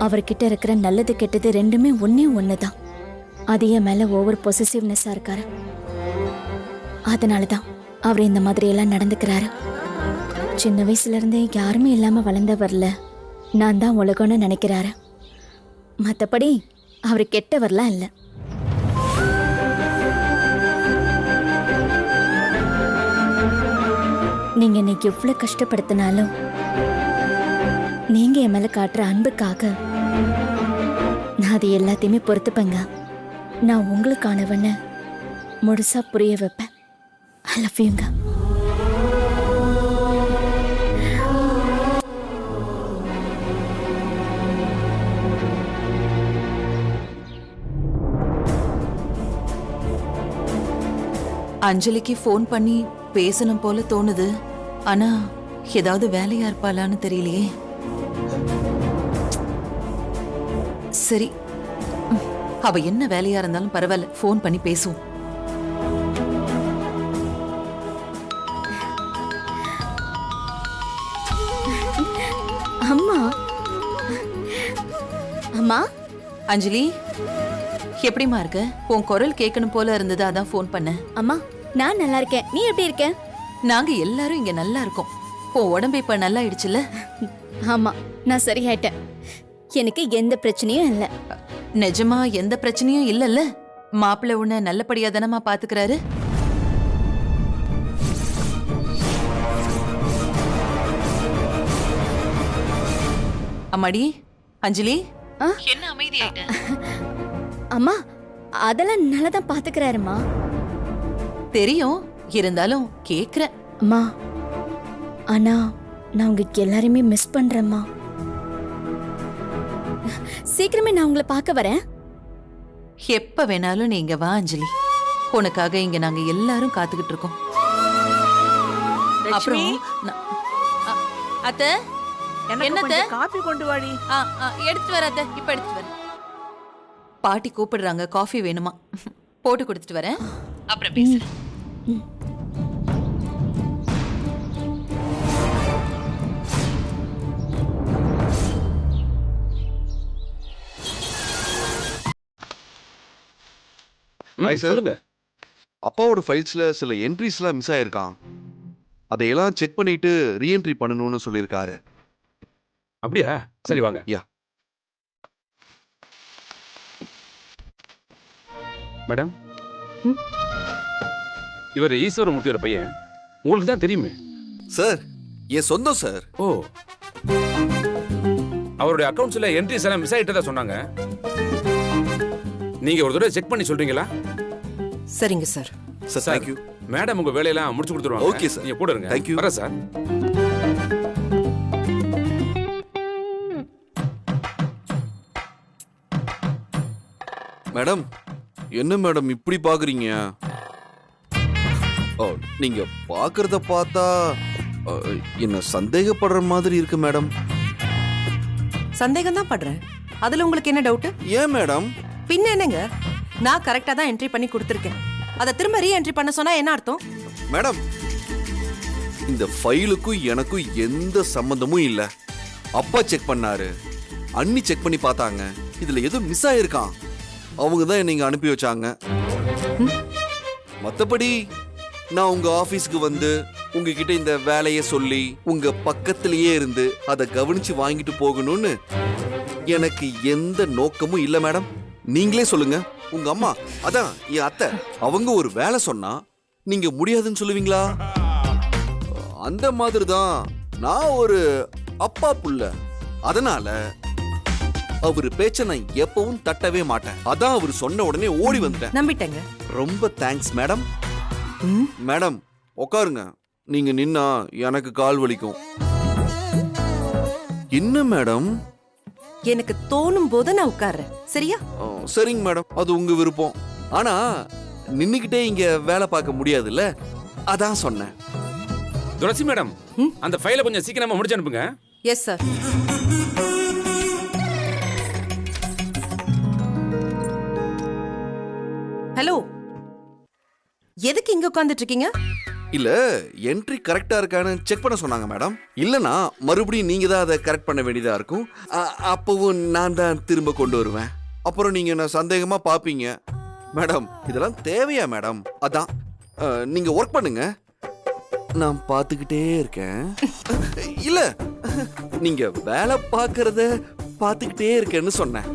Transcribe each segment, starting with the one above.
அவர்கிட்ட இருக்கிற நல்லது கெட்டது ரெண்டுமே ஒன்னே ஒண்ணுதான். அது என் மேல ஓவர் பொசசிவ்னஸா இருக்காரு. அதனாலதான் அவர் இந்த மாதிரி எல்லாம் நடந்துக்கிறாரு. சின்ன வயசுல இருந்தே யாருமே இல்லாம வளர்ந்தவர்ல நான் தான் உலகம்னு நினைக்கிறாரு. மத்தபடி அவர் கெட்டவர்லாம் இல்ல. நீங்க இன்னைக்கு எவ்வளவு கஷ்டப்படுத்தினாலும் நீங்க என் மேல காட்டுற அன்புக்காக நான் அது எல்லாத்தையுமே பொறுத்துப்பேங்க. நான் உங்களுக்கானவன்னு முழுசா புரிய வைப்பேன். ஐ லவ் யூங்க. அஞ்சலிக்கு ஃபோன் பண்ணி பேசணும் போல தோணுது. ஆனா ஏதாவது வேலையா இருப்பாளான்னு தெரியலையே. சரி, அவ என்ன வேலையா இருந்தாலும் பரவாயில்ல, ஃபோன் பண்ணி பேசுவோம். அம்மா, அம்மா. அஞ்சலி, எப்படிமா இருக்க? உன் குரல் கேட்கணும் போல இருந்தது, அதான் ஃபோன் பண்ண. அம்மா, நான் நல்லா இருக்கேன். நீ எப்படி இருக்க? நாங்க எல்லாரும் இங்க நல்லா இருக்கோம். உன் உடம்பு இப்ப நல்லா ஆயிடுச்சுல? ஆமா, நான் சரியாயிட்டேன். எனக்கு எந்த பிரச்சனையும் இல்ல. நிஜமா எந்த பிரச்சனையும் இல்லல்ல? மாப்பிள்ளை உன்னை நல்லபடியா தானமா பாத்துக்கிறாரு? அம்மாடி, அஞ்சலி, என்ன அமைதியாயிட்ட? அம்மா, அதெல்லாம் நல்லதான் பாத்துக்கிறாருமா. தெரியும், இருந்தாலும் கேக்குறேன். அம்மா, ஆனா நான் உங்களுக்கு எல்லாரையுமே மிஸ் பண்றேம்மா. சீக்கிரமே நான் உங்களை பார்க்க வரேன். எப்ப வேணாலும் நீங்க வா அஞ்சலி. உனக்காக இங்க நாங்க எல்லாரும் காத்துக்கிட்டு இருக்கோம். அப்புறம் அத்தை, என்னத்த காபி கொண்டு வாடி. எடுத்துட்டு வர அத்தை, இப்ப எடுத்துட்டு வரேன். பாட்டி கூப்பிடுறாங்க, காஃபி வேணுமா? போட்டு கொடுத்துட்டு வரேன், அப்புறம் பேசுறேன். சொல்லுங்க. அப்பாவோட ஃபைல்ஸ்ல சில என்ட்ரிஸ்லாம் மிஸ் ஆயிருக்கான். அதையெல்லாம் செக் பண்ணிட்டு ரீஎன்ட்ரி பண்ணணும்னு சொல்லியிருக்காரு. அப்படியா? சரி வாங்க. யா மேடம், இவர் ஈஸ்வரமூர்த்தியோட பையன். உங்களுக்கு தான் தெரியுமே. சார், என் சொந்தம் சார். ஓ, அவருடைய அக்கவுண்ட்ஸ்ல என்ட்ரிஸ் எல்லாம் மிஸ் ஆயிட்டதா சொன்னாங்க. நீங்க ஒரு தடவை செக் பண்ணி சொல்றீங்களா? சரிங்க sir. Sir, thank you. Madam உங்க வேலையெல்லாம் முடிச்சு கொடுத்துருவாங்க. Okay sir. நீங்க போடுங்க. Thank you. வரேன் சார். மேடம், என்ன மேடம் இப்படி பாக்குறீங்க? நீங்க பாக்குறத பார்த்தா என்ன சந்தேகப்படுற மாதிரி இருக்கு மேடம். சந்தேகம் தான் படுறேன். அதுல உங்களுக்கு என்ன டவுட்? ஏன் மேடம்? பின்ன என்னங்க, நான் கரெக்டா தான் என்ட்ரி பண்ணி கொடுத்துருக்கேன். அதை திரும்ப ரீ என்ட்ரி பண்ண சொன்னா என்ன அர்த்தம்? மேடம், இந்த ஃபைலுக்கும் எனக்கும் எந்த சம்பந்தமும் இல்ல. அப்பா செக் பண்ணாரு, அண்ணி செக் பண்ணி பார்த்தாங்க. இதுல எதுவும் மிஸ் ஆயிருக்கான். அவங்க தான் நீங்க அனுப்பி வச்சாங்க. மத்தபடி நான் உங்க ஆபீஸ்க்கு வந்து உங்ககிட்ட இந்த வேலையை சொல்லி உங்க பக்கத்திலேயே இருந்து அதை கவனிச்சு வாங்கிட்டு போகணும்னு எனக்கு எந்த நோக்கமும் இல்ல மேடம். நீங்களே சொல்லுங்க. உங்க அம்மா, அதான் என் அத்தை, அவங்க ஒரு வேலை சொன்னா நீங்க முடியாதுன்னு சொல்லுவீங்களா? அந்த மாதிரி தான் நான் ஒரு அப்பா புள்ள. அதனால அவரு பேச்ச நான் எப்பவும் தட்டவே மாட்டேன். அதான் அவரு சொன்ன உடனே ஓடி வந்துட்டேன். நம்பிட்டேங்க. ரொம்ப தேங்க்ஸ் மேடம். மேடம், உட்காருங்க. நீங்க நின்னா எனக்கு கால் வலிக்கும். என்ன மேடம்? எனக்கு தோணும் போது நான் உட்கார்றேன். சரியா? சரிங்க மேடம், அது உங்க விருப்பம். ஆனா நின்னுக்கிட்டே இங்க வேலை பார்க்க முடியாதுல்ல, அதான் சொன்னேன். துளசி மேடம், அந்த ஃபைலை கொஞ்சம் சீக்கிரமா முடிச்சு அனுப்புங்க. Yes sir. ஹலோ, எதுக்கு இங்க உட்கார்ந்துட்டு இருக்கீங்க? இல்ல என்ட்ரி கரெக்டா இருக்கான்னு செக் பண்ண சொன்னாங்க மேடம். இல்லனா மறுபடியும் நீங்க தான் அதை கரெக்ட் பண்ண வேண்டியதா இருக்கும். அப்பவும் நான் தான் திரும்ப கொண்டு வருவேன். அப்புறம் நீங்க என்ன சந்தேகமா பாப்பீங்க. மேடம் இதெல்லாம் தேவையா மேடம்? அதான் நீங்க ஒர்க் பண்ணுங்க, நான் பார்த்துக்கிட்டே இருக்கேன். இல்ல நீங்க வேலை பார்க்கறத பார்த்துக்கிட்டே இருக்கேன்னு சொன்னேன்.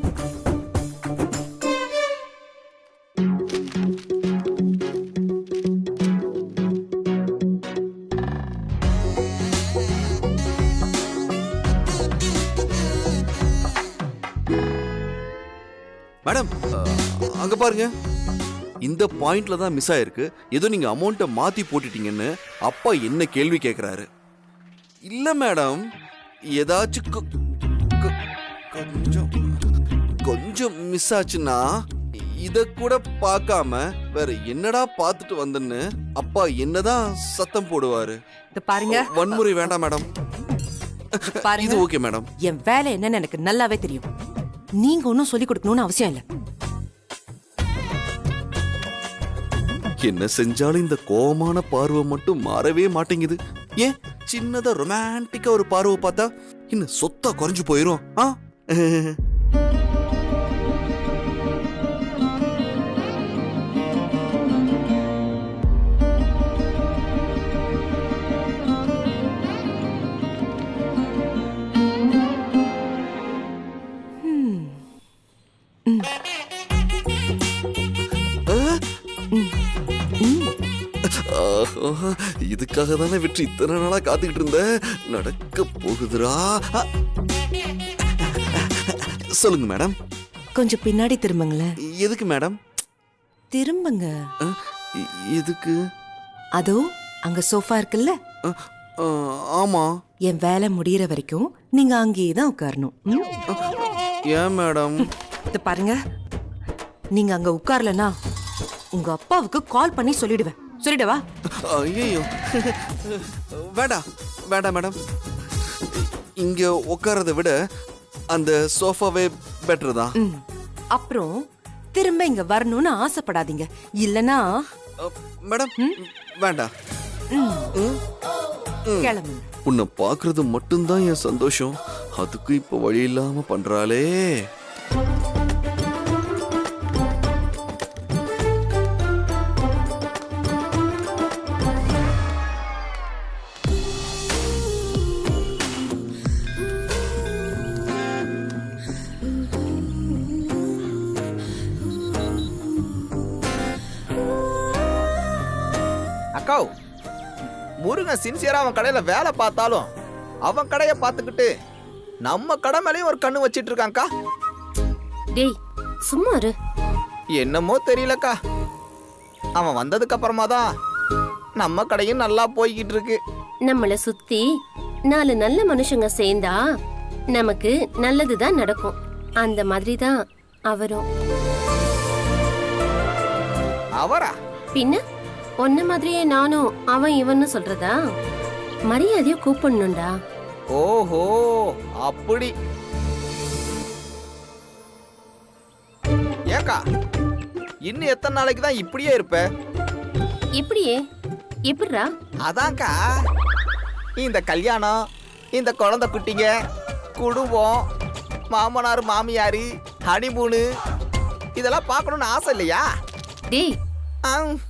மேடம் அங்க பாருங்க, இந்த பாயிண்ட்ல தான் மிஸ் ஆயிருக்கு. ஏதோ நீங்க அமௌண்ட்டை மாத்தி போட்டுட்டீங்கன்னு அப்பா என்ன கேள்வி கேட்கிறாரு. இல்ல மேடம், ஏதாச்சும் கொஞ்சம் கொஞ்சம் மிஸ் ஆச்சுன்னா இத கூட பார்க்காம வேற என்னடா பார்த்துட்டு வந்தேன்னு அப்பா என்னதான் சத்தம் போடுவாரு. இது பாருங்க, வன்முறை வேண்டாம் மேடம். பாருங்க, இது ஓகே மேடம். என் வேலை என்னன்னு எனக்கு நல்லாவே தெரியும். நீங்க ஒன்னும் சொல்லி கொடுக்கணும்னு அவசியம் இல்ல. என்ன செஞ்சாலும் இந்த கோவமான பார்வை மட்டும் மாறவே மாட்டேங்குது. ஏன் சின்னதா ரொமான்டிக்கா ஒரு பார்வை பார்த்தா இன்னும் சொத்தா குறைஞ்சு போயிரும். இதுக்காக தானே வெற்றி இத்தனை நாளா காத்துக்கிட்டு இருந்த. நடக்க போகுதுரா. சொல்லுங்க மேடம். கொஞ்சம் பின்னாடி திரும்புங்களேன். எதுக்கு மேடம்? திரும்புங்க. எதுக்கு? அதோ அங்க சோஃபா இருக்குல்ல, ஆமா. என் வேலை முடியற வரைக்கும் நீங்க அங்கேயே தான் உட்காரணும். ஏன் மேடம்? இது பாருங்க, நீங்க அங்க உட்காரலனா உங்க அப்பாவுக்கு கால் பண்ணி சொல்லிடுவேன். சொல்லிடவா? ஐயோ வேண்டாம் வேண்டாம் மேடம். இங்க உட்காரத விட அந்த சோஃபாவே பெட்டர் தான். அப்புறம் திரும்ப இங்க வரணும்னு ஆசைப்படாதீங்க. இல்லனா மேடம் வேண்டாம். கிளம்புங்க. உன்னை பாக்குறது மட்டும்தான் என் சந்தோஷம். அதுக்கு இப்ப வழி இல்லாம பண்றாளே. அக்கா, முருகன் சின்சியரா அவன் கடையில வேலை பார்த்தாலும் அவன் கடைய பார்த்துக்கிட்டு நம்ம கடை மேலேயும் ஒரு கண்ணு வச்சிட்டு இருக்கான்க்கா. டேய் சும்மா இரு. என்னமோ தெரியலக்கா, அவன் வந்ததுக்கு அப்புறமா தான் நம்ம கடையும் நல்லா போய்கிட்டு இருக்கு. நம்மள சுத்தி 4 நல்ல மனுஷங்க சேர்ந்தா நமக்கு நல்லதுதான் நடக்கும். அந்த மாதிரி தான் அவரும். அவரா? பின்ன ஒன்ன மாதிரியே நானும் அவன் இவன்னு சொல்றதா? மரியாதையா கூப்பிடணும்டா. ஓஹோ, அப்படி. ஏக்கா, இன்னும் எத்தனை நாளைக்கு தான் இப்படியே இருப்ப? இப்படியே எப்படிரா? அதான்க்கா, இந்த கல்யாணம், இந்த குழந்தை குட்டிங்க, குடும்பம், மாமனார் மாமியாரு, ஹனிமூனு இதெல்லாம் பார்க்கணும்னு ஆசை இல்லையா? டேய்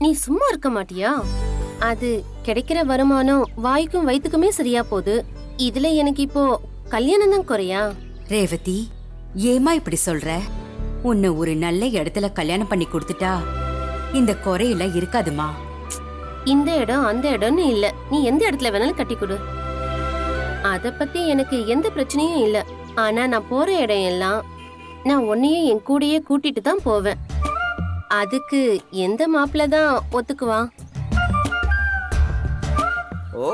நீ சும்மா இருக்க மாட்டியா? அது கிடைக்கிற வருமானம் வாய்க்கும் வயிற்றுக்குமே சரியா போகுது. இதுல எனக்கு இப்போ கல்யாணம் தான் குறையா? ரேவதி, ஏமா இப்படி சொல்ற? உன்னை ஒரு நல்ல இடத்துல கல்யாணம் பண்ணி கொடுத்துட்டா இந்த குறையில இருக்காதுமா. இந்த இடம் அந்த இடம்னு இல்ல, நீ எந்த இடத்துல வேணாலும் கட்டி கொடு. அத பத்தி எனக்கு எந்த பிரச்சனையும் இல்ல. ஆனா நான் போற இடம் எல்லாம் நான் உன்னையும் என் கூடயே கூட்டிட்டு தான் போவேன். அதுக்கு எந்த மாப்பிள்ள தான் ஒத்துக்குவான்? ஓ,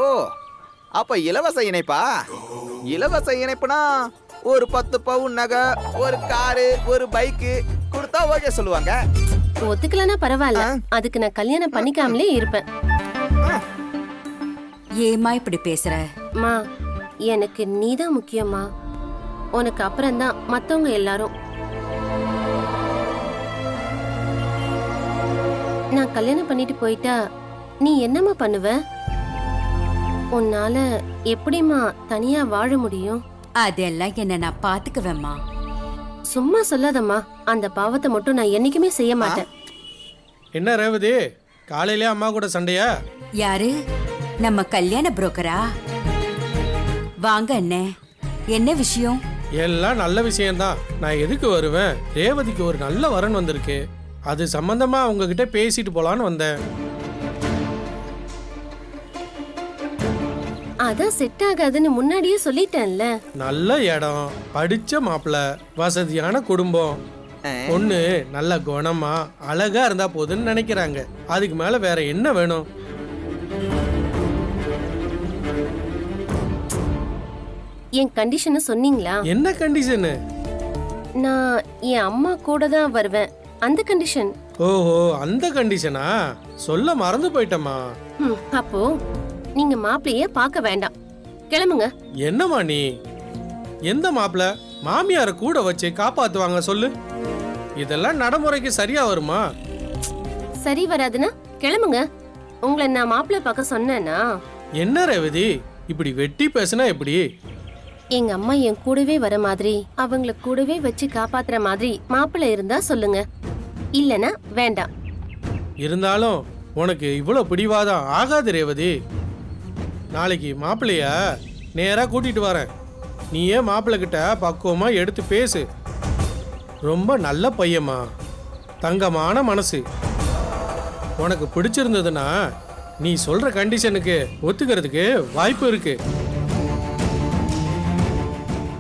அப்ப இலவச இணைப்பா? இலவச இணைப்புனா ஒரு 10 பவுன் நகை, ஒரு காரு, ஒரு பைக்கு கொடுத்தா ஓகே சொல்லுவாங்க. ஒத்துக்கலன்னா பரவாயில்ல, அதுக்கு நான் கல்யாணம் பண்ணிக்காமலே இருப்பேன். ஏமா இப்படி பேசுற? மா, எனக்கு நீதான் முக்கியமா. உனக்கு அப்புறம் தான் மத்தவங்க எல்லாரும். நான் கல்யாணம் பண்ணிட்டு போயிட்டா நீ என்னம்மா பண்ணுவ? உன்னால எப்படிம்மா தனியா வாழ முடியும்? அதெல்லாம் என்ன நான் பாத்துக்குவேம்மா. சும்மா சொல்லாதம்மா. அந்த பாவத்தை மட்டும் நான் என்னைக்குமே செய்ய மாட்டேன். என்ன ரேவதி, காலையிலே அம்மா கூட சண்டையா? யாரு? நம்ம கல்யாண புரோக்கரா? வாங்க அண்ணே, என்ன விஷயம்? எல்லாம் நல்ல விஷயம்தான். நான் எதுக்கு வருவேன்? ரேவதிக்கு ஒரு நல்ல வரன் வந்திருக்கு. அது சம்பந்தமா உங்ககிட்ட பேசிட்டு போலான்னு வந்தேன். அதான் செட் ஆகாதுன்னு முன்னாடியே சொல்லிட்டேன்ல. நல்ல இடம், படிச்ச மாப்பிள்ள, வசதியான குடும்பம், பொண்ணு நல்ல குணமா அழகா இருந்தா போதுன்னு நினைக்கிறாங்க. அதுக்கு மேல வேற என்ன வேணும்? என் கண்டிஷனை சொன்னீங்களா? என்ன கண்டிஷனு? நான் என் அம்மா கூட தான் வருவேன். அந்த கண்டிஷன். ஓஹோ, அந்த கண்டிஷனா? சொல்ல மறந்து போயிட்டமா. அப்போ நீங்க மாப்பிள்ளைய பார்க்க வேண்டாம், கிளம்புங்க. என்னம்மா நீ? எந்த மாப்பிள்ள மாமியார கூட வச்சு காப்பாத்துவாங்க சொல்லு? இதெல்லாம் நடைமுறைக்கு சரியா வருமா? சரி வராதுன்னா கிளம்புங்க. உங்களை நான் மாப்பிள்ளை பார்க்க சொன்னேன்னா? என்ன ரேவதி, இப்படி வெட்டி பேசுனா எப்படி? எங்க அம்மா என் கூடவே வர மாதிரி, அவங்கள கூடவே வச்சு காப்பாத்துற மாதிரி மாப்பிள்ளை இருந்தா சொல்லுங்க, இல்லனா வேண்டாம். இருந்தாலும் உனக்கு இவ்வளவு பிடிவாதம் ஆகாது ரேவதி. நாளைக்கு மாப்பிள்ளைய நேரா கூட்டிட்டு வரேன். நீயே மாப்பிள்ளை கிட்ட பக்குவமா எடுத்து பேசு. ரொம்ப நல்ல பையம்மா, தங்கமான மனசு. உனக்கு பிடிச்சிருந்ததுன்னா நீ சொல்ற கண்டிஷனுக்கு ஒத்துக்கிறதுக்கு வாய்ப்பு இருக்கு.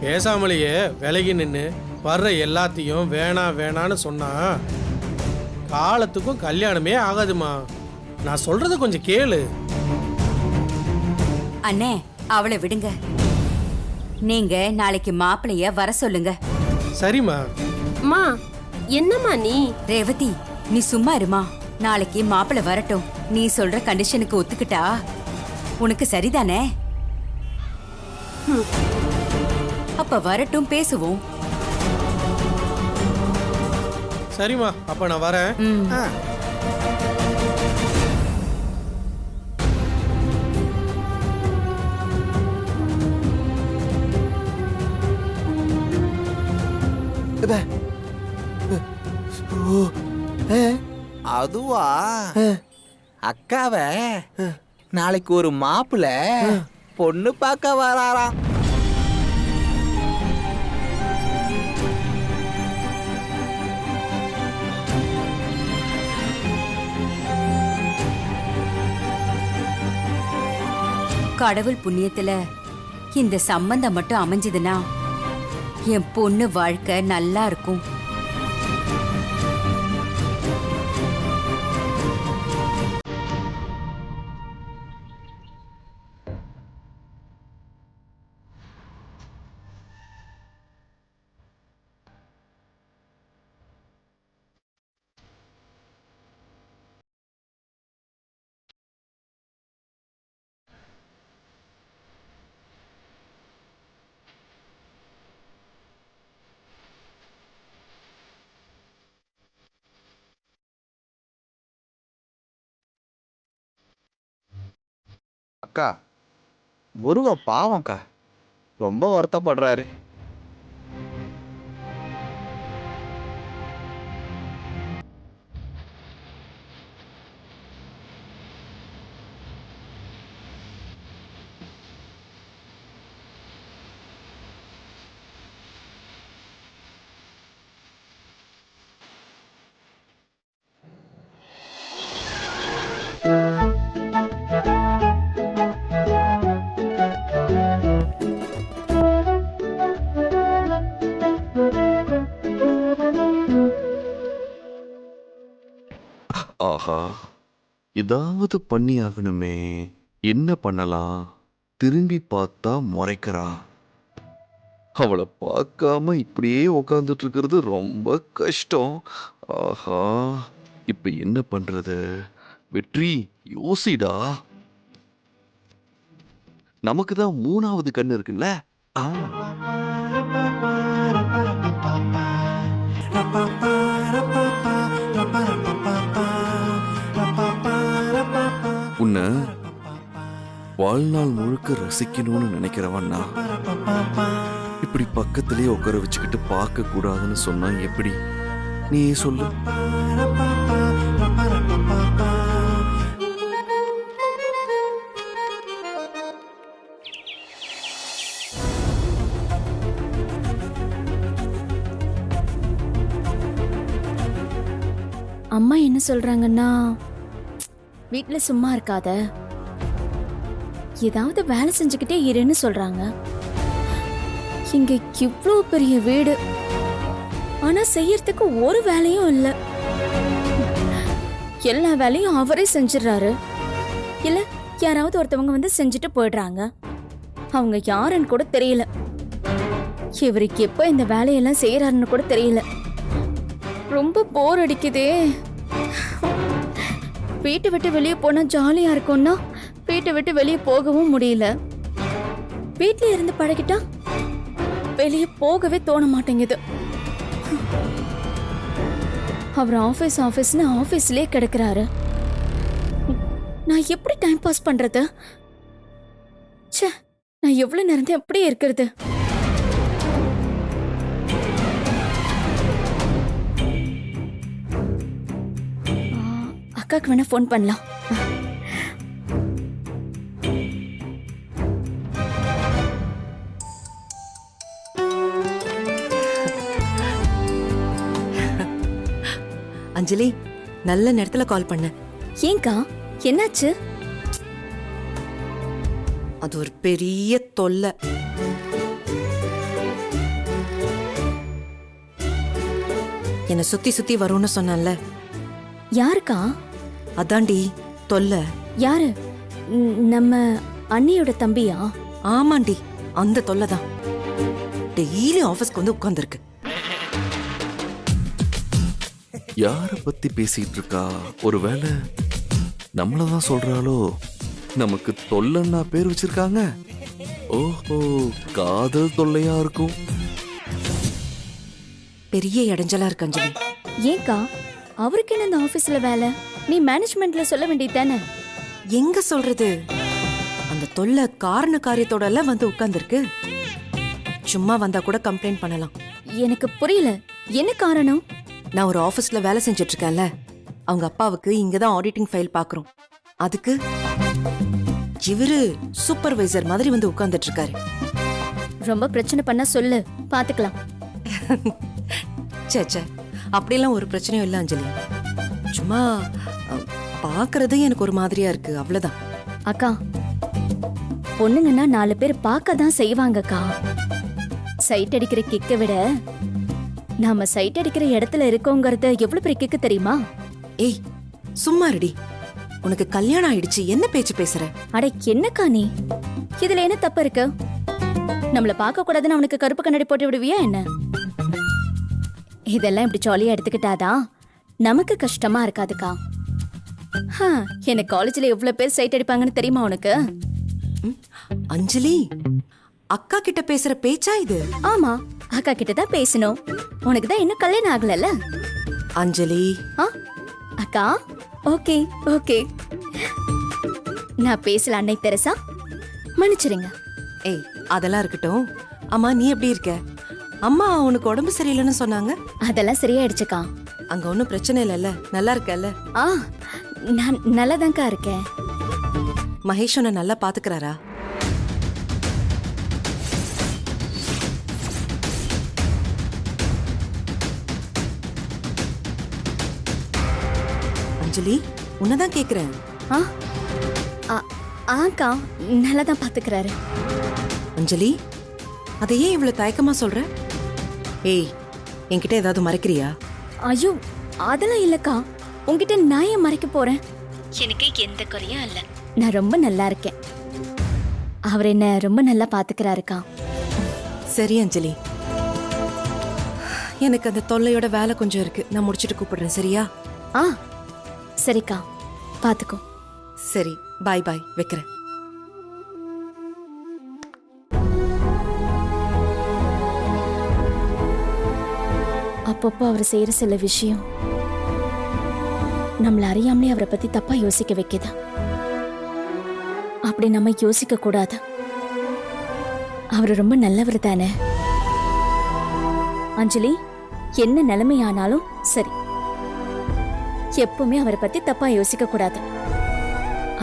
பேசாமலேயே விலகி நின்று வர்ற எல்லாத்தையும் வேணாம் வேணான்னு சொன்னா காலத்துக்கும் கல்யாணமே ஆகாதுமா. நான் சொல்றத கொஞ்சம் கேளு. அண்ணே, அவளை விடுங்க. நீங்க நாளைக்கு மாப்பிளைய வர சொல்லுங்க. சரிம்மா. மா, என்னம்மா நீ? ரேவதி, நீ சும்மா இருமா. நாளைக்கு மாப்பிள்ளை வரட்டும். நீ சொல்ற கண்டிஷனுக்கு ஒத்துக்கிட்டா உனக்கு சரிதானே? அப்ப வரட்டும், பேசுவோம். சரிம்மா, அப்ப நான் வரேன். ம். அதுவா அக்காவ நாளைக்கு ஒரு மாப்பிள்ள பொண்ணு பார்க்க வராராம். கடவுள் புண்ணியத்துல இந்த சம்பந்தம் மட்டும் அமைஞ்சதுன்னா என் பொண்ணு வாழ்க்கை நல்லா இருக்கும். அக்கா, முருக பாவம்க்கா, ரொம்ப வருத்தப்படுறாரு. ஆஹா, ஏதாவது பண்ணி ஆகணுமே. என்ன பண்ணலாம்? திரும்பி பார்த்தா முறைக்கிறா. அவளை பார்க்காம இப்படியே உக்காந்துட்டு இருக்கிறது ரொம்ப கஷ்டம். ஆஹா, இப்ப என்ன பண்றது? வெற்றி, யோசிடா. நமக்கு தான் 3வது கண்ணு இருக்குல்ல. ஆ. வாழ்நாள் முழுக்க ரசிக்கணும்னு நினைக்கிறவன் நான் இப்படி பக்கத்திலேயே உட்கார வச்சுக்கிட்டு பார்க்க கூடாதுன்னு சொன்னா எப்படி? நீயே சொல்லு. அம்மா என்ன சொல்றாங்கன்னா, வீட்ல சும்மா இருக்காத, ஏதாவது வேலை செஞ்சுக்கிட்டே இருன்னு சொல்றாங்க. இங்க இவ்ளோ பெரிய வீடு, ஆனா செய்யறதுக்கு ஒரு வேலையும் இல்ல. எல்லா வேலையும் அவரே செஞ்சிடறாரு. இல்ல யாராவது ஒருத்தவங்க வந்து செஞ்சுட்டு போயிடுறாங்க. அவங்க யாருன்னு கூட தெரியல. இவருக்கு எப்ப இந்த வேலையெல்லாம் செய்யறாருன்னு கூட தெரியல. ரொம்ப போர் அடிக்குதே. வீட்டை விட்டு வெளியே போனா ஜாலியா இருக்கும்னா வீட்டை விட்டு வெளியே போகவும் முடியல. வீட்ல இருந்து பழகிட்டா வெளியே போகவே தோண மாட்டேங்குது. அவர் ஆபீஸ்னு ஆபீஸ்லயே கிடக்குறாரு. நான் எப்படி டைம் பாஸ் பண்றது? ச்சே, நான் எவ்வளவு நேரம் எப்படி இருக்கிறது? அக்காக்கு வேணா ஃபோன் பண்ணலாம். அஞ்சலி, நல்ல நேரத்துல கால் பண்ண. ஏங்கா, என்னாச்சு? அது ஒரு பெரிய தொல்லை. என்ன சுத்தி சுத்தி வரும்னு சொன்னல. யாருக்கா? அதாண்டி தொல்லை. யாரு? நம்ம அண்ணியோட தம்பியா? ஆமாண்டி, அந்த தொல்லை தான். டெய்லி ஆபீஸ்க்கு வந்து உட்கார்ந்துருக்கு. யார பத்தி பேசிட்டு இருக்கா? ஒருவேளை நம்மளதான் சொல்றாளோ? நமக்கு தொல்லைன்னா பேர் வச்சிருக்காங்க. ஓஹோ, காதல் தொல்லையா இருக்கும். பெரிய இடைஞ்சலா இருக்கு அஞ்சலி. ஏங்கா, அவருக்கு என்ன இந்த ஆபீஸ்ல வேலை? நீ மேனேஜ்மெண்ட்ல சொல்ல வேண்டியது தானே? எங்க சொல்றது? அந்த தொல்லை காரண காரியத்தோட எல்லாம் வந்து உட்கார்ந்துருக்கு. சும்மா வந்தா கூட கம்ப்ளைண்ட் பண்ணலாம். எனக்கு புரியல, என்ன காரணம்? நான் ஒரு ஆபீஸ்ல வேலை செஞ்சுட்டு இருக்கேன்ல, அவங்க அப்பாவுக்கு இங்கதான் ஆடிட்டிங் ஃபைல் பாக்குறோம். அதுக்கு இவரு சூப்பர்வைசர் மாதிரி வந்து உட்கார்ந்துட்டு இருக்காரு. ரொம்ப பிரச்சனை பண்ணா சொல்லு, பாத்துக்கலாம். சே, அப்படிலாம் ஒரு பிரச்சனையும் இல்ல அஞ்சலி. சும்மா பாக்குறது எனக்கு ஒரு மாதிரியா இருக்கு, அவ்வளவுதான். அக்கா, பொண்ணுங்கன்னா 4 பேர் பார்க்க தான் செய்வாங்கக்கா. சைட் அடிக்கிற கிக்க விட நாம சைட் அடிக்கிற இடத்துல இருக்கோங்கிறது எவ்வளவு பெரிய கிக்கு தெரியுமா? ஏய், சும்மா ரெடி. உனக்கு கல்யாணம் ஆயிடுச்சு, என்ன பேச்சு பேசுற? அட என்னக்கா நீ? இதுல என்ன தப்பு இருக்கு? நம்மள பார்க்க கூடாதுன்னு அவனுக்கு கருப்பு கண்ணாடி போட்டு விடுவியா என்ன? இதெல்லாம் இப்படி ஜாலியா எடுத்துக்கிட்டாதான் நமக்கு கஷ்டமா இருக்காதுக்கா. எனக்கு காலேஜ்ல எவ்வளவு பேர் சைட் அடிப்பாங்கன்னு தெரியுமா உனக்கு? அஞ்சலி, அக்கா கிட்ட பேசுற பேச்சா இது? ஆமா, அக்கா கிட்ட தான் பேசணும். உனக்கு தான் இன்னும் கல்யாணம் ஆகலல்ல அஞ்சலி. அக்கா, ஓகே ஓகே, நான் பேசல அன்னை தெரசா, மன்னிச்சிருங்க. ஏய், அதெல்லாம் இருக்கட்டும். அம்மா, நீ எப்படி இருக்க? அம்மா உனக்கு உடம்பு சரியில்லைன்னு சொன்னாங்க. அதெல்லாம் சரியாயிடுச்சுக்கா. அங்க ஒன்னும் பிரச்சனை இல்லைல்ல? நல்லா இருக்கல்ல? நான் நல்லாதான்க்கா இருக்கேன். மகேஷ் உன்னை நல்லா பாத்துக்கிறாரா? அஞ்சலி, உன்னதான் கேக்குறேன். ஆக்கா, நல்லாதான் பாத்துக்கிறாரு. அஞ்சலி, அதை ஏன் இவ்வளவு தயக்கமா சொல்ற? ஏய், என்கிட்ட ஏதாவது மறைக்கிறியா? ஐயோ, அதெல்லாம் இல்லக்கா. உங்ககிட்ட நான் ஏன் மறைக்க போறேன்? எனக்கு எந்த குறையும் இல்ல. நான் ரொம்ப நல்லா இருக்கேன். அவர் என்ன ரொம்ப நல்லா பாத்துக்கிறாருக்கா. சரி அஞ்சலி, எனக்கு அந்த தொல்லையோட வேலை கொஞ்சம் இருக்கு. நான் முடிச்சிட்டு கூப்பிடுறேன், சரியா? சரிக்கா, பாத்துக்கோ. சரி, பாய் பாய், வைக்கிறேன். அப்பப்போ அவர் செய்யற சில விஷயம் நம்மள அறியாமலே அவரை பத்தி தப்பா யோசிக்க வைக்குது. அப்படி நம்ம யோசிக்க கூடாது. அவர் ரொம்ப நல்லவர் தானே. அஞ்சலி, என்ன நிலைமையானாலும் சரி, எப்பவுமே அவரை பத்தி தப்பா யோசிக்க கூடாது.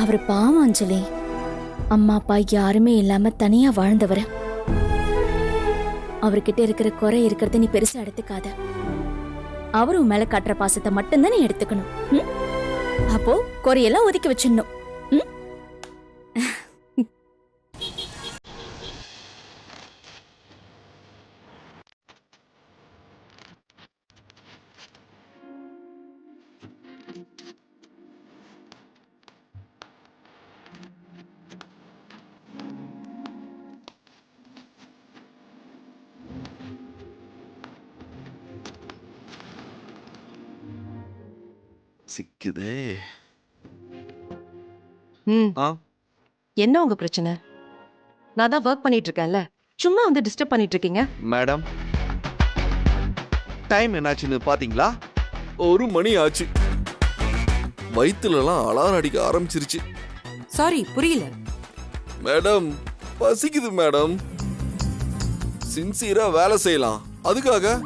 அவர் பாவம் அஞ்சலி. அம்மா அப்பா யாருமே இல்லாம தனியா வாழ்ந்தவர். அவர்கிட்ட இருக்கிற குறை இருக்கிறத நீ பெருசா எடுத்துக்காத. அவரும் மேல காட்டுற பாசத்தை மட்டும்தான் நீ எடுத்துக்கணும். அப்போ குறையெல்லாம் ஒதுக்கி வச்சிடணும். சிக்குதே. ம் ஆ என்ன உங்க பிரச்சனை? நான் தான் ஒர்க் பண்ணிட்டு இருக்கேன்ல, சும்மா வந்து டிஸ்டர்ப் பண்ணிட்டு இருக்கீங்க. மேடம், டைம் என்னாச்சுன்னு பாத்தீங்களா? 1 மணி ஆச்சு. வயிற்றுலலாம் அலாரம் அடிக்க ஆரம்பிச்சிருச்சு. சாரி, புரியல. மேடம், பசிக்குது மேடம். சின்சியரா வேலை செய்யலாம், அதுக்காக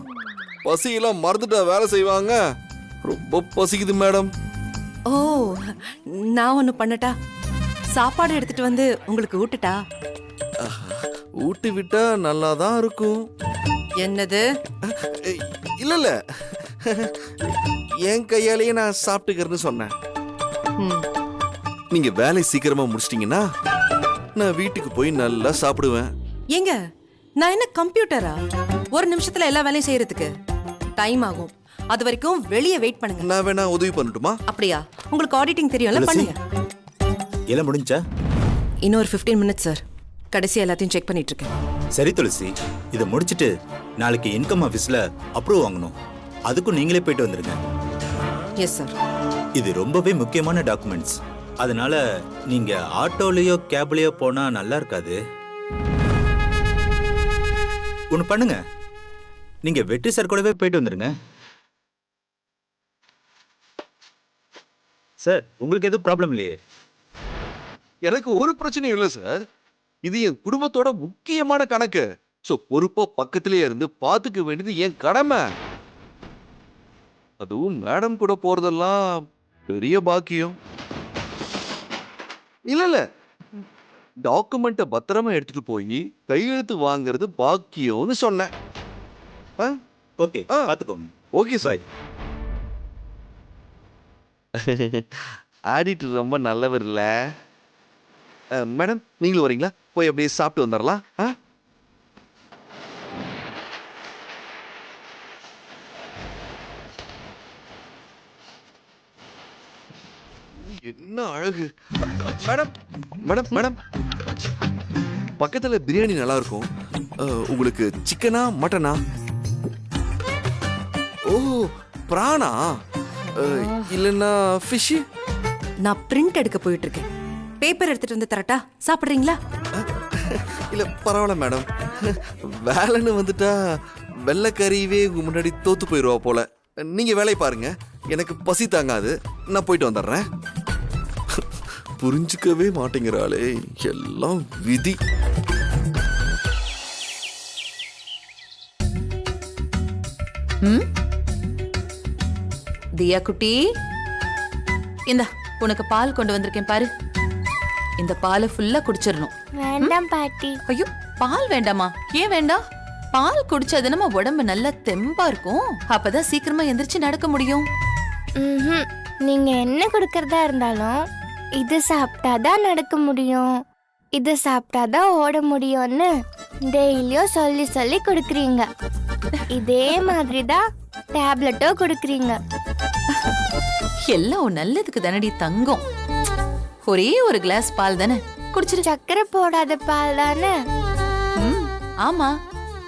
பசியெல்லாம் மறந்துட்டா வேலை செய்வாங்க? ரொம்ப பசிக்குது மேடம். ஓ, நான் ஒண்ணு பண்ணட்டா? சாப்பாடு எடுத்துட்டு வந்து உங்களுக்கு ஊட்டுட்டா? ஊட்டி விட்டா நல்லா தான் இருக்கும். என்னது? இல்ல இல்ல, என் கையாலேயே நான் சாப்பிட்டுக்கிறேன்னு சொன்னேன். ம், நீங்க வேலை சீக்கிரமா முடிச்சிட்டீங்கன்னா நான் வீட்டுக்கு போய் நல்லா சாப்பிடுவேன். ஏங்க, நான் என்ன கம்ப்யூட்டரா? ஒரு நிமிஷத்துல எல்லா வேலையும் செய்யறதுக்கு டைம் ஆகும். அது வரைக்கும் வெளியே வெயிட் பண்ணுங்க. நான் வேணா உதவி பண்ணட்டுமா? அப்படியா? உங்களுக்கு ஆடிட்டிங் தெரியும்ல, பண்ணுங்க. எல்லாம் முடிஞ்சா? இன்னொரு 15 மினிட்ஸ் சார். கடைசியா எல்லாத்தையும் செக் பண்ணிட்டு இருக்கேன். சரி துளசி, இதை முடிச்சிட்டு நாளைக்கு இன்கம் ஆஃபீஸ்ல அப்ரூவ் வாங்கணும். அதுக்கும் நீங்களே போயிட்டு வந்துருங்க. Yes sir. இது ரொம்பவே முக்கியமான டாக்குமெண்ட்ஸ். அதனால நீங்க ஆட்டோலயோ கேப்லயோ போனா நல்லா இருக்காது. ஒன்று பண்ணுங்க, நீங்க வெற்றி சார் கூடவே போயிட்டு வந்துருங்க. சார், உங்களுக்கு எதுவும் ப்ராப்ளம் இல்லையே? எனக்கு ஒரு பிரச்சனையும் இல்லை சார். இது என் குடும்பத்தோட முக்கியமான கணக்கு. ஸோ பொறுப்பா பக்கத்திலேயே இருந்து பார்த்துக்க வேண்டியது என் கடமை. அதுவும் மேடம் கூட போறதெல்லாம் பெரிய பாக்கியம். இல்ல இல்ல, டாக்குமெண்ட்டை பத்திரமா எடுத்துட்டு போய் கையெழுத்து வாங்குறது பாக்கியம்னு சொன்னேன். ஓகே, பார்த்துக்கோங்க. Okay sir. ஆடிட்டர் ரொம்ப நல்லவர் இல்ல மேடம்? நீங்களும் வரீங்களா? போய் அப்படியே சாப்பிட்டு வந்துடலாம். என்ன அழகு. மேடம் மேடம் மேடம், பக்கத்துல பிரியாணி நல்லா இருக்கும். உங்களுக்கு சிக்கனா மட்டனா? ஓ, பிரானா இல்லைன்னா ஃபிஷ்? நான் பிரிண்ட் எடுக்க போயிட்டு இருக்கேன். பேப்பர் எடுத்துட்டு வந்து தரட்டா? சாப்பிடுறீங்களா? இல்ல பரவாயில்ல மேடம். வேலைன்னு வந்துட்டா வெள்ளைக்கறியவே உங்க முன்னாடி தோத்து போயிடுவா போல. நீங்க வேலையை பாருங்க, எனக்கு பசி தாங்காது. நான் போயிட்டு வந்துடுறேன். புரிஞ்சுக்கவே மாட்டேங்கிறாளே, எல்லாம் விதி. தியா குட்டி, இந்தா உனக்கு பால் கொண்டு வந்திருக்கேன் பாரு. இந்த பாலை ஃபுல்லா குடிச்சிடணும். வேண்டாம் பாட்டி. ஐயோ, பால் வேண்டாமா? ஏன் வேண்டாம்? பால் குடிச்சது நம்ம உடம்பு நல்லா தெம்பா இருக்கும். அப்பதான் சீக்கிரமா எந்திரிச்சு நடக்க முடியும். நீங்க என்ன கொடுக்கறதா இருந்தாலும் இது சாப்பிட்டாதான் நடக்க முடியும், இது சாப்பிட்டாதான் ஓட முடியும்னு டெய்லியும் சொல்லி சொல்லி கொடுக்குறீங்க. இதே மாதிரிதான் டேப்லெட்டோ கொடுக்குறீங்க. எல்லாம் உன் நல்லதுக்கு தானடி தங்கம். ஒரே ஒரு கிளாஸ் பால் தானே, குடிச்சிரு. சக்கரை போடாத பால் தானே? ஆமா.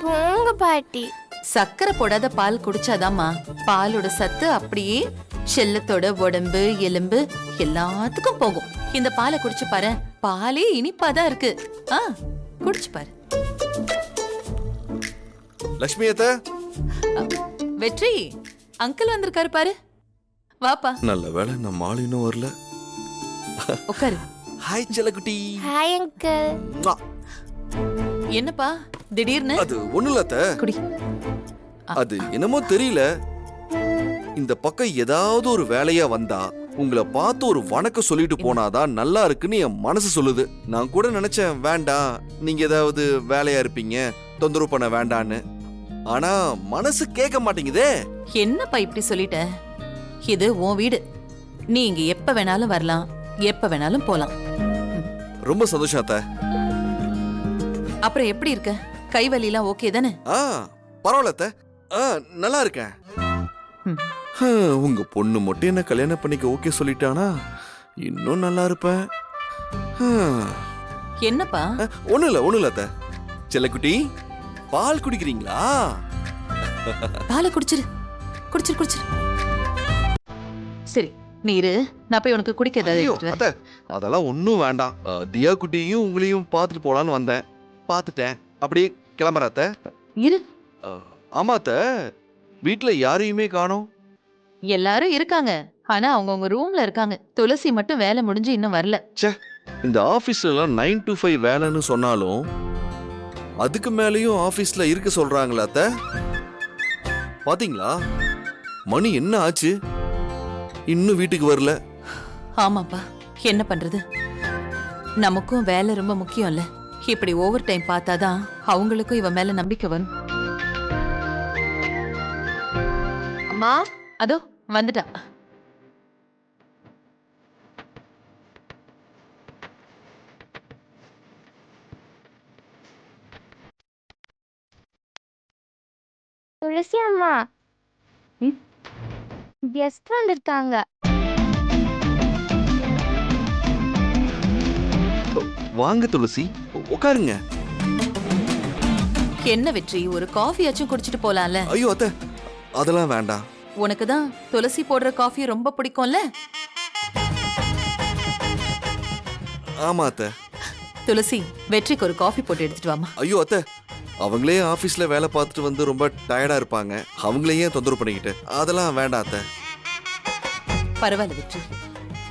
போங்க பாட்டி. சக்கரை போடாத பால் குடிச்சாதாம்மா பாலோட சத்து அப்படியே செல்லத்தோட உடம்பு எலும்பு எல்லாத்துக்கும் போகும். இந்த பாலை குடிச்சு பாரு, பாலே இனிப்பாதான் இருக்கு. குடிச்சு பாரு. லட்சுமி அத்தை. வெற்றி அங்கிள் வந்திருக்காரு பாரு. வாப்பா. நல்ல வேளை நம்ம ஆள் இன்னும் வரல. உட்காரு. ஹாய் செல்லக்குட்டி. Hi uncle. ம்மா. என்னப்பா திடீர்னு அது ஒண்ணும் இல்ல அத்தை. குடி. அது என்னமோ தெரியல, இந்த பக்கம் ஏதாவது ஒரு வேலையா வந்தா உங்களை பார்த்து ஒரு வணக்கம் சொல்லிட்டு போனாதான் நல்லா இருக்குன்னு என் மனசு சொல்லுது. நான் கூட நினைச்சேன் வேண்டாம், நீங்க ஏதாவது வேலையா இருப்பீங்க, தொந்தரவு பண்ண வேண்டான்னு. ஆனா மனசு கேட்க மாட்டேங்குதே. என்னப்பா இப்படி சொல்லிட்ட? இது உன் வீடு, நீ இங்க எப்ப வேணாலும் வரலாம், எப்ப வேணாலும் போலாம். ரொம்ப சந்தோஷம் அத்தை. அப்புறம் எப்படி இருக்க? கை வலிலாம் ஓகே தானே? பரவாயில்ல அத்தை. நல்லா இருக்கேன். உங்க பொண்ணு மட்டும் என்ன கல்யாணம் பண்ணிக்க ஓகே சொல்லிட்டானா இன்னும் நல்லா இருப்பேன். என்னப்பா? ஒண்ணும் இல்ல அத்தை. செல்லக்குட்டி, பால் குடிக்கிறீங்களா? பாலை குடிச்சிரு குடிச்சிரு குடிச்சிரு. சரி நீரு, நான் போய் உனக்கு குடிக்க ஏதாவது எடுத்துட்டு வரேன். அத்தை, அதெல்லாம் ஒன்றும் வேண்டாம். தியா குட்டியும் உங்களையும் பார்த்துட்டு போலான்னு வந்தேன், பார்த்துட்டேன். அப்படியே கிளம்புற அத்தை. இரு. ஆமா அத்தை, வீட்டுல யாரையுமே காணோம். எல்லாரும் இருக்காங்க, ஆனா அவங்கவுங்க ரூம்ல இருக்காங்க. துளசி மட்டும் வேலை முடிஞ்சு இன்னும் வரல. இந்த ஆபீஸ்ல 9 to 5 வேலைன்னு சொன்னாலும் அதுக்கு மேலேயும் ஆபீஸ்ல இருக்க சொல்றாங்களா அத்தை? பாத்தீங்களா மணி என்ன ஆச்சு, இன்னும் வீட்டுக்கு வரல. ஆமாப்பா, என்ன பண்றது? நமக்கும் வேலை ரொம்ப முக்கியம் இல்ல. இப்படி ஓவர் டைம் பார்த்தாதான் அவங்களுக்கும் இவன் மேல நம்பிக்கை வரும். அம்மா, அதோ வந்துட்டா. துளசி அம்மா, கெஸ்ட் வந்திருக்காங்க. வாங்க துளசி, உட்காருங்க. என்ன வெற்றி, ஒரு காஃபியாச்சும் குடிச்சிட்டு போலாம்ல? ஐயோ அத்தை, அதெல்லாம் வேண்டாம். உனக்கு தான் துளசி போடுற காஃபி ரொம்ப பிடிக்கும்ல? ஆமா அத்தை. துளசி, வெற்றிக்கு ஒரு காஃபி போட்டு எடுத்துட்டு வாமா. ஐயோ அத்தை, அவங்களே ஆபீஸ்ல வேலை பார்த்துட்டு வந்து ரொம்ப டயர்டா இருப்பாங்க, அவங்களையே தொந்தரவு பண்ணிக்கிட்டு. அதெல்லாம் வேண்டாம் அத்தை. பரவாயில்ல வெற்றி,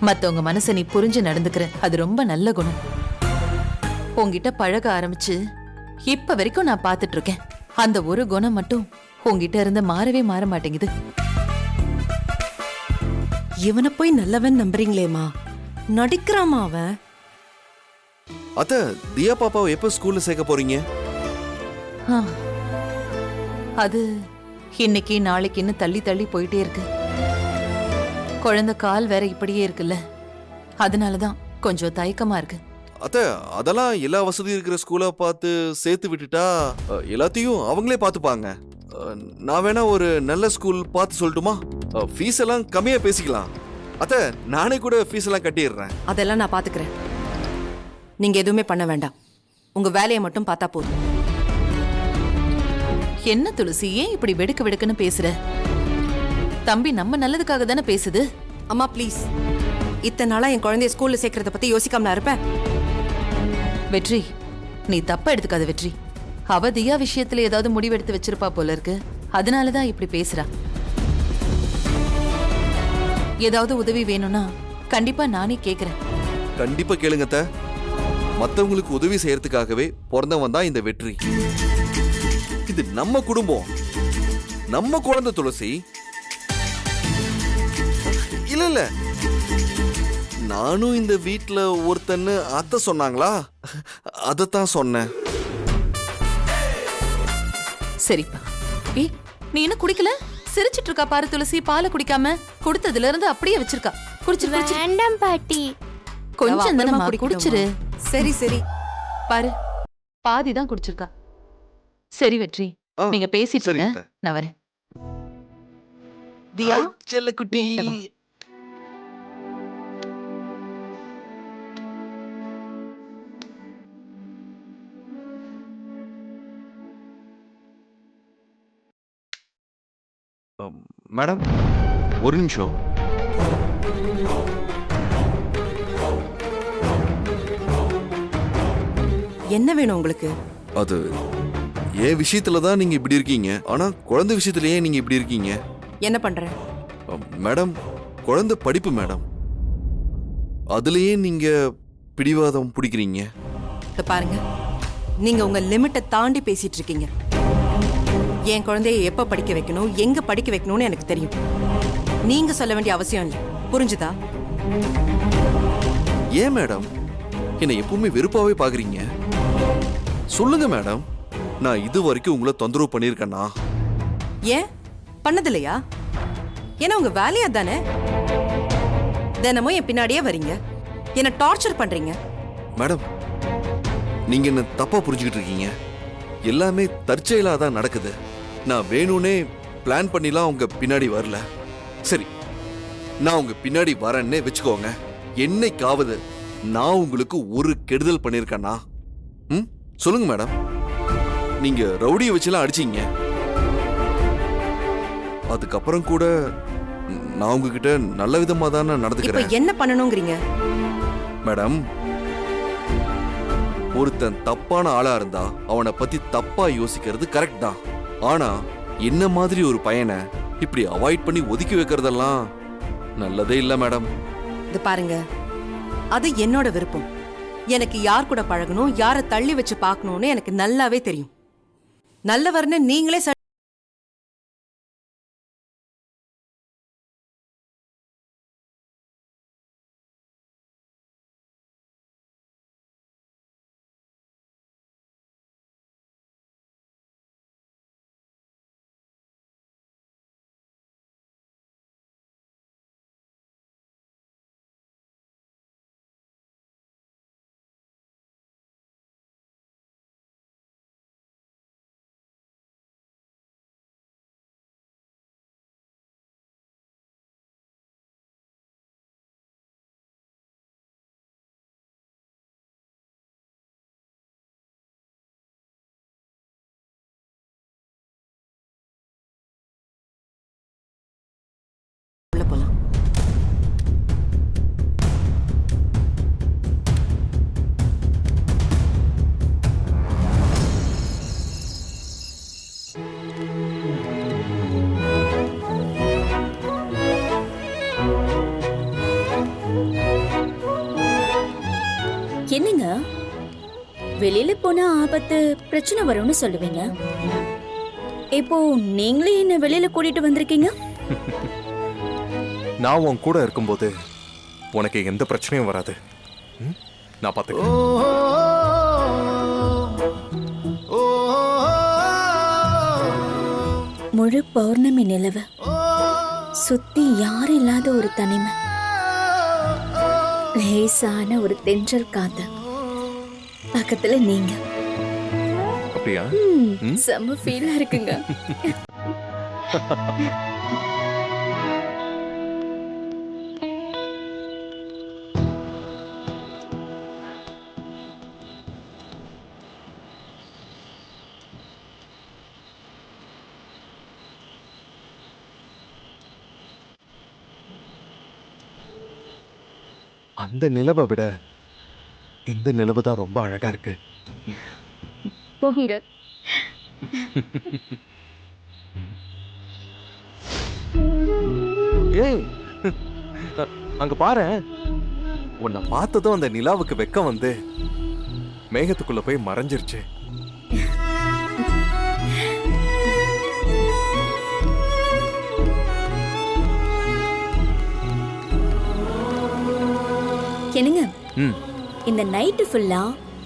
மத்தவங்க மனசை நீ புரிஞ்சு நடந்துக்கிற, அது ரொம்ப நல்ல குணம். உன்கிட்ட பழக ஆரம்பிச்சு இப்ப வரைக்கும் நான் பார்த்துட்டு இருக்கேன். அந்த ஒரு குணம் மட்டும் உன்கிட்ட இருந்து மாறவே மாற மாட்டேங்குது. இவனை போய் நல்லவன் நம்புறீங்களேமா? நடிக்கிறாமா அவன்? அத்தை, தியா பாப்பாவை எப்ப ஸ்கூல்ல சேர்க்க போறீங்க? ஆ, அது இன்னைக்கு நாளைக்குன்னு தள்ளி தள்ளி போயிட்டே இருக்கு. குழந்தை கால் வேற இப்படியே இருக்குல்ல, அதனாலதான் கொஞ்சம் தயக்கமா இருக்கு. அத்தை, அதெல்லாம் எல்லா வசதியும் இருக்கிற ஸ்கூலை பார்த்து சேர்த்து விட்டுட்டா எல்லாத்தையும் அவங்களே பார்த்துப்பாங்க. நான் வேணா ஒரு நல்ல ஸ்கூல் பார்த்து சொல்லட்டுமா? ஃபீஸ் எல்லாம் கம்மியா பேசிக்கலாம். அத்தை, நானே கூட ஃபீஸ் எல்லாம் கட்டிடுறேன். அதெல்லாம் நான் பாத்துக்கிறேன். நீங்க எதுவுமே பண்ண வேண்டாம், உங்க வேலையை மட்டும் பார்த்தா போதும். என்ன துளசி, ஏன் இப்படி வெடுக்கு வெடுக்குன்னு பேசுற? தம்பி நம்ம நல்லதுக்காக தானே பேசுது. அம்மா ப்ளீஸ், இத்தனை நாளா என் குழந்தைய ஸ்கூல்ல சேர்க்கறத பத்தி யோசிக்காம நான் இருப்பேன்? வெற்றி, நீ தப்பா எடுத்துக்காத வெற்றி. அவ தியா விஷயத்துல ஏதாவது முடிவெடுத்து வச்சிருப்பா போல இருக்கு, அதனாலதான் இப்படி பேசுறா. ஏதாவது உதவி வேணும்னா கண்டிப்பா நானே கேக்குறேன். கண்டிப்பா கேளுங்க அத்தை. மத்தவங்களுக்கு உதவி செய்யறதுக்காகவே பிறந்தவன் தான் இந்த வெற்றி. இது நம்ம குடும்பம், நம்ம குழந்தை துளசி. இல்ல இல்ல, நானும் இந்த வீட்ல ஒருத்தன்னு அத்தை சொன்னாங்களா, அதத்தான் சொன்னேன். சரிப்பா. ஏய், நீ என்ன குடிக்கல? சிரிச்சிட்டு இருக்கா பாரு துளசி, பாலை குடிக்காம. கொடுத்ததுல இருந்து அப்படியே வச்சிருக்கா. குடிச்சிரு. வேண்டாம் பாட்டி, கொஞ்சம் தானம்மா, குடிச்சிரு. சரி சரி, பாரு பாதி தான் குடிச்சிருக்கா. சரி வெற்றி, நீங்க பேசிட்டு சரி இருங்க, அத்தை. நான் வரேன். தியா செல்லக்குட்டி. மேடம், ஒரு நிமிஷம். என்ன வேணும் உங்களுக்கு? அது என் விஷயத்துல தான் நீங்க இப்படி இருக்கீங்க, ஆனா குழந்தை விஷயத்துல ஏன் நீங்க இப்படி இருக்கீங்க? என்ன பண்ற? மேடம், குழந்தை படிப்பு மேடம், அதுலயே நீங்க பிடிவாதம் பிடிக்கிறீங்க? இத பாருங்க, நீங்க உங்க லிமிட்டை தாண்டி பேசிட்டு இருக்கீங்க. என் குழந்தைய எப்ப படிக்க வைக்கணும், எங்க படிக்க வைக்கணும்னு எனக்கு தெரியும். நீங்க சொல்ல வேண்டிய அவசியம் இல்லை. புரிஞ்சுதா? ஏன் மேடம் என்னை எப்பவுமே வெறுப்பாவே பாக்குறீங்க? சொல்லுங்க மேடம், நான் இது வரைக்கும் உங்களை தொந்தரவு பண்ணியிருக்கேனா? ஏன் பண்ணதில்லையா? ஏன்னா உங்க வேலையா தானே. தினமும் என் பின்னாடியே வரீங்க, என்ன டார்ச்சர் பண்றீங்க. மேடம், நீங்க என்ன தப்பா புரிஞ்சுக்கிட்டு இருக்கீங்க. எல்லாமே தற்செயலா தான் நடக்குது. நான் வேணும்னே பிளான் பண்ணிலாம் உங்க பின்னாடி வரல. சரி, நான் உங்க பின்னாடி வரேன்னே வச்சுக்கோங்க. என்னைக்காவது நான் உங்களுக்கு ஒரு கெடுதல் பண்ணிருக்கேனா? சொல்லுங்க மேடம். நீங்க ரவுடியை வச்சுலாம் அடிச்சீங்க. அதுக்கப்புறம் கூட நான் உங்ககிட்ட நல்ல விதமா தானே நடந்துக்கிறேன். என்ன பண்ணணுங்கிறீங்க மேடம்? ஒருத்தன் தப்பான ஆளா இருந்தா அவனை பத்தி தப்பா யோசிக்கிறது கரெக்ட் தான். ஆனா என்ன மாதிரி ஒரு பையனை இப்படி அவாய்ட் பண்ணி ஒதுக்கி வைக்கிறதெல்லாம் நல்லதே இல்ல மேடம். இது பாருங்க, அது என்னோட விருப்பம். எனக்கு யார் கூட பழகணும், யாரை தள்ளி வச்சு பார்க்கணும்னு எனக்கு நல்லாவே தெரியும். நல்லவர்னு நீங்களே உள்ள போலாம். என்னங்க, வெளியில போனா ஆபத்து பிரச்சனை வரும்னு சொல்லுவீங்க. இப்போ நீங்களே என்ன வெளியில கூட்டிட்டு வந்திருக்கீங்க. நான் உன் கூட இருக்கும்போது உனக்கு எந்த பிரச்சனையும் வராது. நான் பார்த்துக்கிறேன். முழு பௌர்ணமி நிலவு, சுத்தி யாரும் இல்லாத ஒரு தனிமை, லேசான ஒரு தென்றல் காத்து, பக்கத்துல நீங்க. அப்படியா? செம்ம ஃபீலா இருக்குங்க. அந்த நிலவை விட இந்த நிலவு தான் ரொம்ப அழகா இருக்கு. போங்க. ஏய், அங்க பாரு. உன்னை பார்த்ததும் அந்த நிலாவுக்கு வெக்கம் வந்து மேகத்துக்குள்ள போய் மறைஞ்சிருச்சு. என்னங்க, இந்த நைட்டு ஃபுல்லா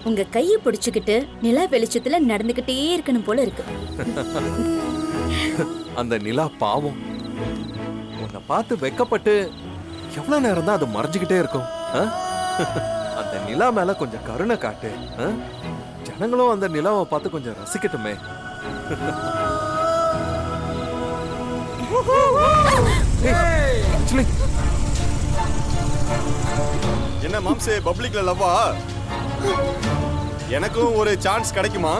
உங்க கையை பிடிச்சுக்கிட்டு நிலா வெளிச்சத்துல நடந்துகிட்டே இருக்கணும் போல இருக்கு. அந்த நிலா பாவம் உன்னை பார்த்து வெக்கப்பட்டு எவ்வளவு நேரம் தான் அது மறைஞ்சுக்கிட்டே இருக்கும். அந்த நிலா மேல கொஞ்சம் கருணை காட்டு. ஜனங்களும் அந்த நிலாவை பார்த்து கொஞ்சம் ரசிக்கட்டுமே. என்ன மாம்சே, பப்ளிக்ல லவ்வா? எனக்கும் ஒரு சான்ஸ் கிடைக்குமா?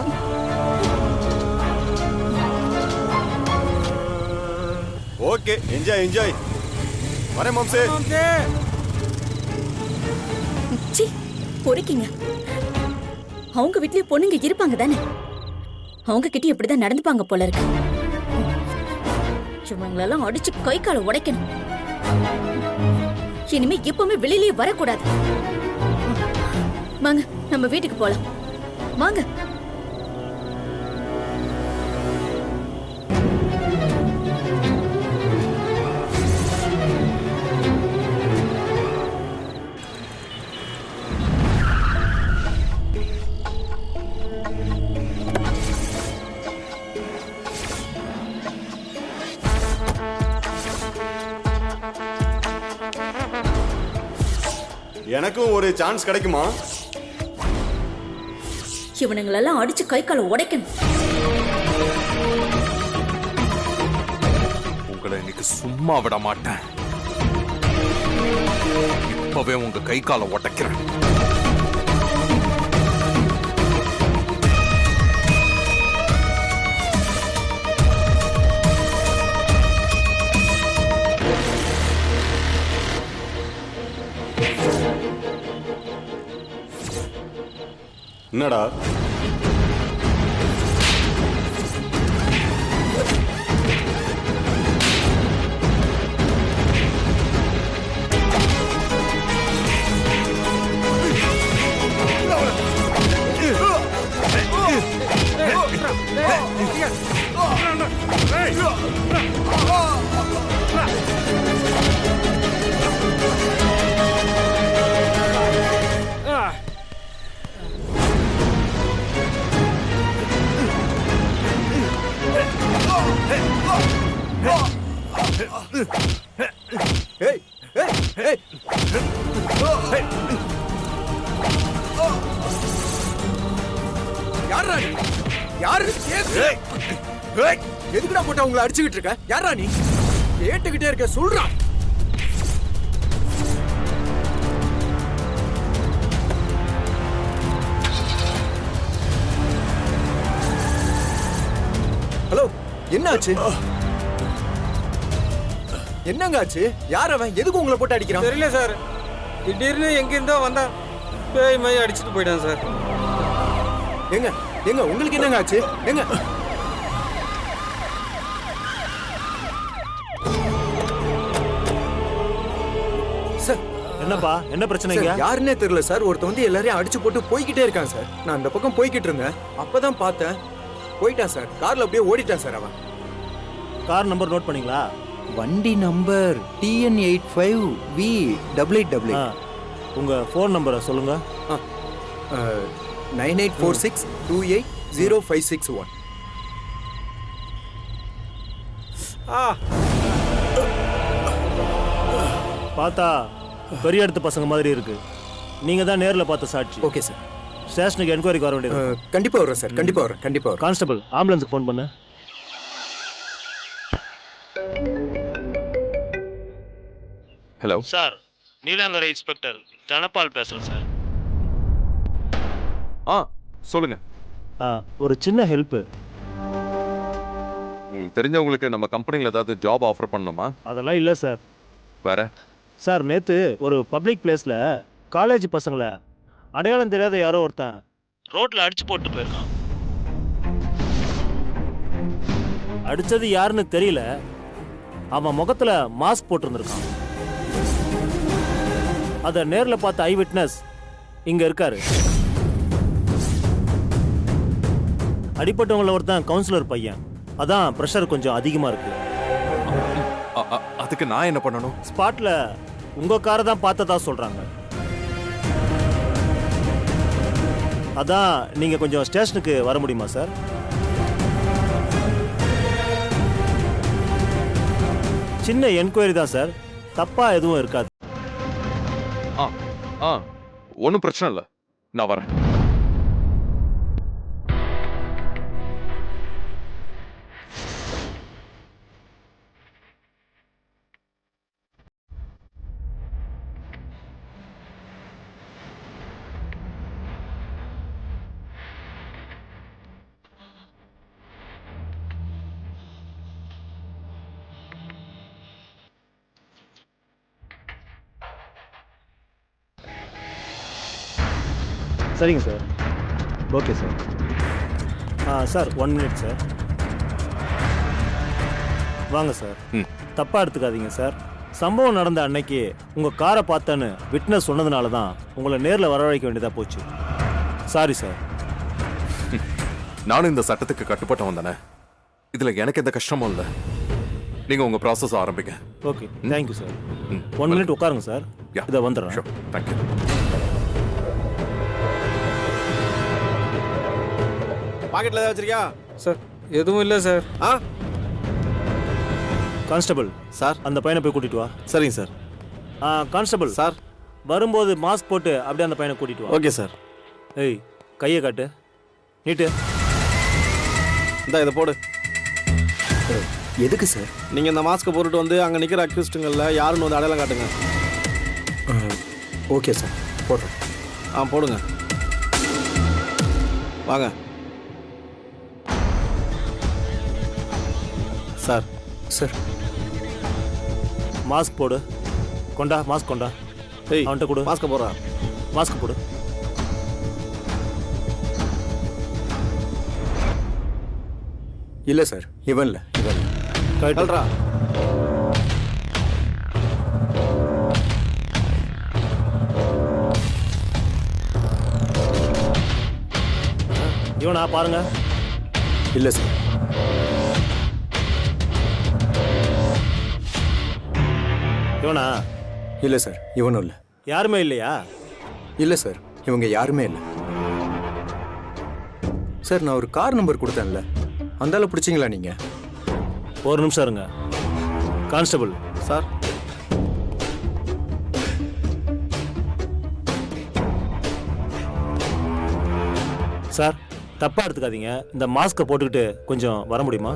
Okay, enjoy enjoy. வரேன் மாம்சே. சி, பொறுக்கிங்க. அவங்க வீட்லயே பொண்ணுங்க இருப்பாங்க தானே, அவங்க கிட்ட இப்படிதான் நடந்துப்பாங்க போல இருக்கு. இவங்களெல்லாம் அடிச்சு கை காலை உடைக்கணும். இனிமே எப்பவுமே வெளியிலேயே வரக்கூடாது. வாங்க நம்ம வீட்டுக்கு போலாம். வாங்க. எனக்கும் ஒரு சான்ஸ் கிடைக்குமா? இவனுங்களெல்லாம் அடிச்சு கை கால உடைக்கணும். உங்களை இன்னைக்கு சும்மா விட மாட்டேன். இப்பவே உங்க கை காலை உடைக்கிறேன். என்னடா எதுக்குடா போட்டா உங்களை அடிச்சுக்கிட்டு இருக்க? யாரா நீ? கேட்டுக்கிட்டே இருக்க, சொல்றான். ஹலோ, என்ன ஆச்சு? என்னங்க ஆச்சு? யார் அவன்? எதுக்கு உங்களை போட்டு அடிக்கிறான்? தெரியல சார், திடீர்னு எங்க இருந்தோ வந்தா பேய் மாதிரி அடிச்சுட்டு போயிட்டான் சார். எங்க எங்க உங்களுக்கு என்னங்க ஆச்சு? எங்க சார்? என்னப்பா, என்ன பிரச்சனைங்க? யாருன்னே தெரியல சார். ஒருத்தன் வந்து எல்லாரையும் அடிச்சு போட்டு போய்கிட்டே இருக்கான் சார். நான் அந்த பக்கம் போய்கிட்டு இருந்தேன், அப்பதான் பார்த்தேன். போயிட்டான் சார். கார்ல அப்படியே ஓடிட்டான் சார் அவன். கார் நம்பர் நோட் பண்ணீங்களா? வண்டி நம்பர் TN85V8888. உங்க ஃபோன் நம்பரை சொல்லுங்க. 9846280561. பார்த்தா பெரிய இடத்து பசங்க மாதிரி இருக்கு. நீங்க தான் நேர்ல பார்த்த சாட்சி. Okay sir. ஸ்டேஷனுக்கு என்கொயரிக்கு வர வேண்டியது. கண்டிப்பா வரும் சார். கண்டிப்பா வரும். கண்டிப்பா வரும். கான்ஸ்டபிள், ஆம்புலன்ஸுக்கு ஃபோன் பண்ணு. Hello sir, Neelankarai inspector Dhanapal பேசுறேன் சார். சொல்லுங்க. ஒரு சின்ன ஹெல்ப். உங்களுக்கு தெரிஞ்சவங்களுக்கு நம்ம கம்பெனியில் ஏதாவது ஜாப் ஆஃபர் பண்ணணுமா? அதெல்லாம் இல்லை சார். வேற சார், நேற்று ஒரு பப்ளிக் பிளேஸில் காலேஜ் பசங்களை அடையாளம் தெரியாத யாரோ ஒருத்தன் ரோட்டில் அடிச்சு போட்டு போயிருக்கான். அடித்தது யாருன்னு தெரியல. அவன் முகத்தில் மாஸ்க் போட்டிருந்துருக்கான். அதை நேரில் பார்த்த ஐ விட்னஸ் இங்கே இருக்காரு. அடிப்பட்டவங்கள ஒருத்தன் கவுன்சிலர் பையன். அதான் ப்ரெஷர் கொஞ்சம் அதிகமாக இருக்கு. அதுக்கு நான் என்ன பண்ணணும்? ஸ்பாட்ல உங்க காரை தான் பார்த்ததா சொல்றாங்க. அதான் நீங்க கொஞ்சம் ஸ்டேஷனுக்கு வர முடியுமா சார்? சின்ன என்கொயரி தான் சார், தப்பா எதுவும் இருக்காது. ஒன்றும் பிரச்சனை இல்லை, நான் வரேன். சரிங்க sir. Okay sir. Sir 1 minute sir. வாங்க சார். தப்பாக எடுத்துக்காதீங்க சார். சம்பவம் நடந்த அன்னைக்கு உங்க காரை பார்த்தேன்னு விட்னஸ் சொன்னதுனால தான் உங்களை நேரில் வரவழைக்க வேண்டியதா போச்சு. Sorry sir. நானும் இந்த சட்டத்துக்கு கட்டுப்பட்டவன் தானே. இதுல எனக்கு எந்த கஷ்டமும் இல்லை. நீங்க உங்க ப்ராசஸ் ஆரம்பிங்க. Okay, thank you sir. 1 மினிட் உட்காருங்க சார். இதை வந்துடுறேன். தேங்க்யூ. பாக்கெட்ல ஏதாவது வச்சிருக்கியா? சார் எதுவும் இல்லை சார். கான்ஸ்டபிள் சார், அந்த பையனை போய் கூட்டிட்டு வா. சரிங்க சார். கான்ஸ்டபிள் சார், வரும்போது மாஸ்க் போட்டு அப்படியே அந்த பையனை கூட்டிட்டு வா. Okay sir. ஏய், கையை காட்டு. நீட்டு. இந்த இதை போடு. எதுக்கு சார்? நீங்க இந்த மாஸ்க்கை போட்டுட்டு வந்து அங்க நிக்கிற அக்யூஸ்டுங்கள்ல யாருன்னு வந்து அடையாளம் காட்டுங்க. ஓகே சார், போடுறேன். போடுங்க. வாங்க சார். சார், மாஸ்க் போடு. கொண்டா மாஸ்க் கொண்டா. ஏய், அவன்கிட்ட கொடு. மாஸ்க்கை போடுறா. மாஸ்க் போடு. இல்லை சார், இவன் இல்லை. கழட்றா. இவனா பாருங்க. இல்லை சார். இவனா? இல்லை சார், இவனும் இல்லை. யாருமே இல்லையா? இல்லை சார், இவங்க யாருமே இல்லை. சார், நான் ஒரு கார் நம்பர் கொடுத்தேன்ல, அந்த ஆளை பிடிச்சிங்களா நீங்க? ஒரு நிமிஷம் இருங்க. Constable sir. சார், தப்பா எடுத்துக்காதீங்க. இந்த மாஸ்கை போட்டுக்கிட்டு கொஞ்சம் வர முடியுமா?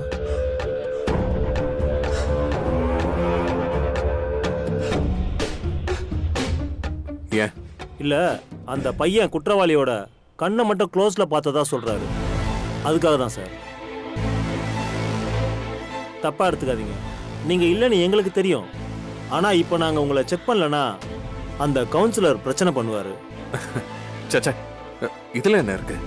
ஏன்? இல்ல, அந்த பையன் குற்றவாளியோட கண்ணை மட்டும் க்ளோஸ்ல பார்த்ததா சொல்றாரு. அதுக்காக தான் சார். தப்பா எடுத்துக்காதீங்க. நீங்க இல்லைன்னு எங்களுக்கு தெரியும். ஆனா இப்போ நாங்க உங்களை செக் பண்ணலனா அந்த கவுன்சிலர் பிரச்சனை பண்ணுவாரு. சச்சா, இதுல என்ன இருக்கு?